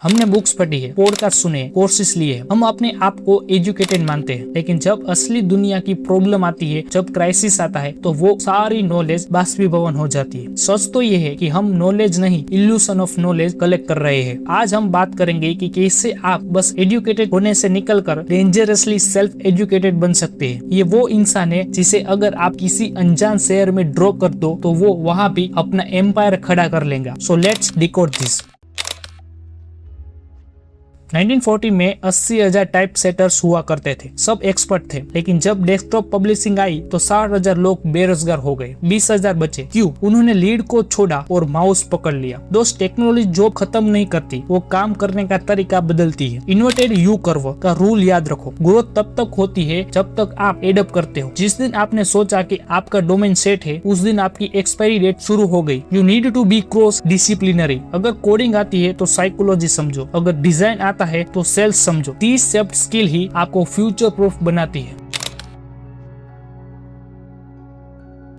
हमने बुक्स पढ़ी है, पॉडकास्ट सुने, कोर्सेज लिए, हम अपने आप को एजुकेटेड मानते हैं, लेकिन जब असली दुनिया की प्रॉब्लम आती है, जब क्राइसिस आता है, तो वो सारी नॉलेज बाष्पीभवन हो जाती है। सच तो ये है कि हम नॉलेज नहीं, इल्यूशन ऑफ नॉलेज कलेक्ट कर रहे हैं। आज हम बात करेंगे कि कैसे आप बस एजुकेटेड होने से निकलकर डेंजरसली सेल्फ एजुकेटेड बन सकते हैं। ये वो इंसान है जिसे अगर आप किसी अनजान शहर में ड्रॉप कर दो तो वो वहाँ भी अपना एम्पायर खड़ा कर लेगा। So let's decode this. 1940 में 80,000 टाइप सेटर्स हुआ करते थे, सब एक्सपर्ट थे। लेकिन जब डेस्कटॉप पब्लिशिंग आई तो 60,000 लोग बेरोजगार हो गए, 20,000 बचे। क्यों? उन्होंने लीड को छोड़ा और माउस पकड़ लिया। दोस्त, टेक्नोलॉजी जॉब खत्म नहीं करती, वो काम करने का तरीका बदलती है। इन्वर्टेड यू कर्व का रूल याद रखो, ग्रोथ तब तक होती है जब तक आप एडप्ट करते हो। जिस दिन आपने सोचा कि आपका डोमेन सेट है, उस दिन आपकी एक्सपायरी डेट शुरू हो गई। You need to be cross disciplinary. अगर कोडिंग आती है तो साइकोलॉजी समझो, अगर डिजाइन आता है तो सेल्स समझो। 30 सॉफ्ट स्किल ही आपको फ्यूचर प्रूफ बनाती है।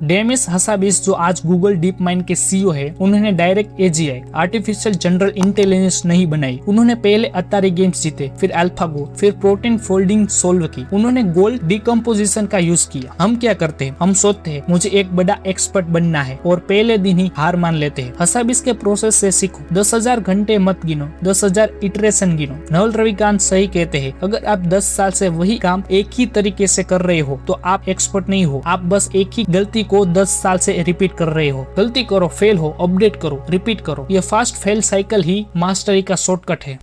डेमिस हसाबिस, जो आज गूगल डीप माइंड के सीईओ है, उन्होंने direct AGI artificial general intelligence नहीं बनाई। उन्होंने पहले अतारी गेम्स जीते, फिर अल्फागो, फिर प्रोटीन फोल्डिंग सोल्व की। उन्होंने गोल्ड डिकम्पोजिशन का यूज किया। हम क्या करते हैं? हम सोचते हैं मुझे एक बड़ा एक्सपर्ट बनना है और पहले दिन ही हार मान लेते हैं। हसाबिस के प्रोसेस से सीखो। 10,000 घंटे मत गिनो, 10,000 इटरेशन गिनो। नवल रविकांत सही कहते हैं, अगर आप 10 साल से वही काम एक ही तरीके से कर रहे हो तो आप एक्सपर्ट नहीं हो, आप बस एक ही गलती को 10 साल से रिपीट कर रहे हो। गलती करो, फेल हो, अपडेट करो, रिपीट करो। ये फास्ट फेल साइकिल ही मास्टरी का शॉर्टकट है।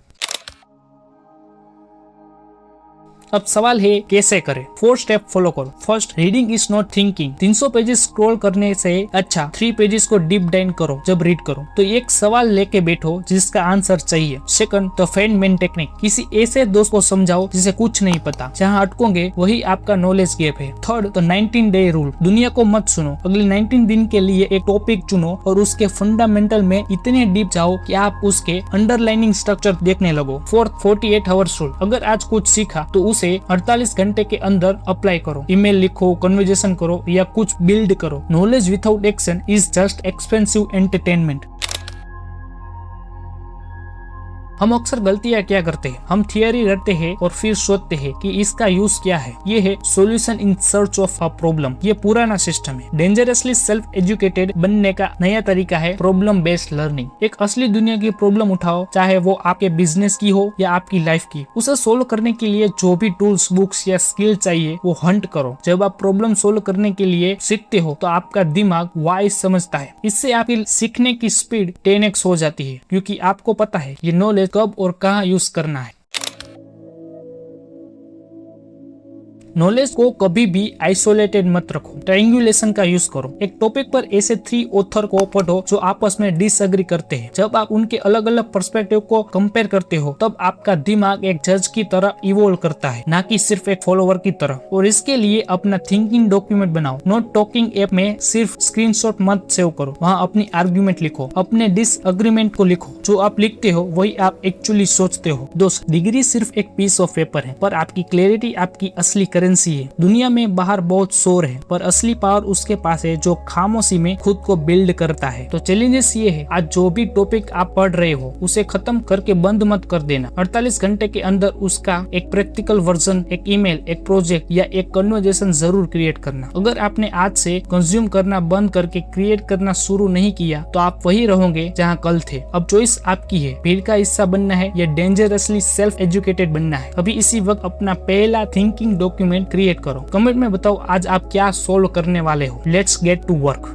अब सवाल है कैसे करें? 4 स्टेप फॉलो करो। First, reading is not thinking. 300 pages scroll करने से अच्छा 3 पेजेस को डीप डाइन करो। जब रीड करो तो एक सवाल लेके बैठो जिसका आंसर चाहिए। Second, the Feynman technique. किसी ऐसे दोस्त को समझाओ जिसे कुछ नहीं पता। जहाँ अटकोगे वही आपका नॉलेज गैप है। Third, the 19 day rule. दुनिया को मत सुनो, अगले 19 दिन के लिए एक टॉपिक चुनो और उसके फंडामेंटल में इतने डीप जाओ कि आप उसके अंडरलाइनिंग स्ट्रक्चर देखने लगो। Fourth, 48 hours rule. अगर आज कुछ सीखा तो उसे 48 घंटे के अंदर अप्लाई करो। ईमेल लिखो, कन्वर्सेशन करो या कुछ बिल्ड करो। Knowledge without action is just expensive entertainment. हम अक्सर गलतियां क्या करते हैं? हम थियरी रटते हैं और फिर सोचते हैं कि इसका यूज क्या है। ये है solution in search of a problem. ये पुराना सिस्टम है। डेंजरसली सेल्फ एजुकेटेड बनने का नया तरीका है प्रॉब्लम बेस्ड लर्निंग। एक असली दुनिया की प्रॉब्लम उठाओ, चाहे वो आपके बिजनेस की हो या आपकी लाइफ की। उसे सोल्व करने के लिए जो भी टूल्स, बुक्स या स्किल चाहिए वो हंट करो। जब आप प्रॉब्लम सोल्व करने के लिए सीखते हो तो आपका दिमाग वाइज समझता है। इससे आपकी सीखने की स्पीड 10x हो जाती है, क्योंकि आपको पता है ये नॉलेज कब और कहाँ यूज करना है। नॉलेज को कभी भी आइसोलेटेड मत रखो, ट्रायंगुलेशन का यूज करो। एक टॉपिक पर ऐसे 3 ऑथर को पढ़ो जो आपस में डिसएग्री करते हैं। जब आप उनके अलग अलग पर्सपेक्टिव को कंपेयर करते हो तब आपका दिमाग एक जज की तरह इवॉल्व करता है, ना कि सिर्फ एक फॉलोवर की तरह। और इसके लिए अपना थिंकिंग डॉक्यूमेंट बनाओ। नोट टॉकिंग ऐप में सिर्फ स्क्रीनशॉट मत सेव करो, वहाँ अपनी आर्ग्यूमेंट लिखो, अपने डिसएग्रीमेंट को लिखो। जो आप लिखते हो वही आप एक्चुअली सोचते हो। दोस्त, डिग्री सिर्फ एक पीस ऑफ पेपर है, पर आपकी क्लैरिटी आपकी असली करेंसी है। दुनिया में बाहर बहुत शोर है, पर असली पावर उसके पास है जो खामोशी में खुद को बिल्ड करता है। तो चैलेंजेस ये है, आज जो भी टॉपिक आप पढ़ रहे हो उसे खत्म करके बंद मत कर देना। 48 घंटे के अंदर उसका एक प्रैक्टिकल वर्जन, एक ईमेल, एक प्रोजेक्ट या एक कन्वर्सेशन जरूर क्रिएट करना। अगर आपने आज से कंज्यूम करना बंद करके क्रिएट करना शुरू नहीं किया तो आप वही रहोगे जहाँ कल थे। अब चॉइस आपकी है, भीड़ का हिस्सा बनना है या डेंजरसली सेल्फ एजुकेटेड बनना है। अभी इसी वक्त अपना पहला थिंकिंग डॉक्यूमेंट क्रिएट करो। कमेंट में बताओ आज आप क्या सोल्व करने वाले हो। Let's get to work.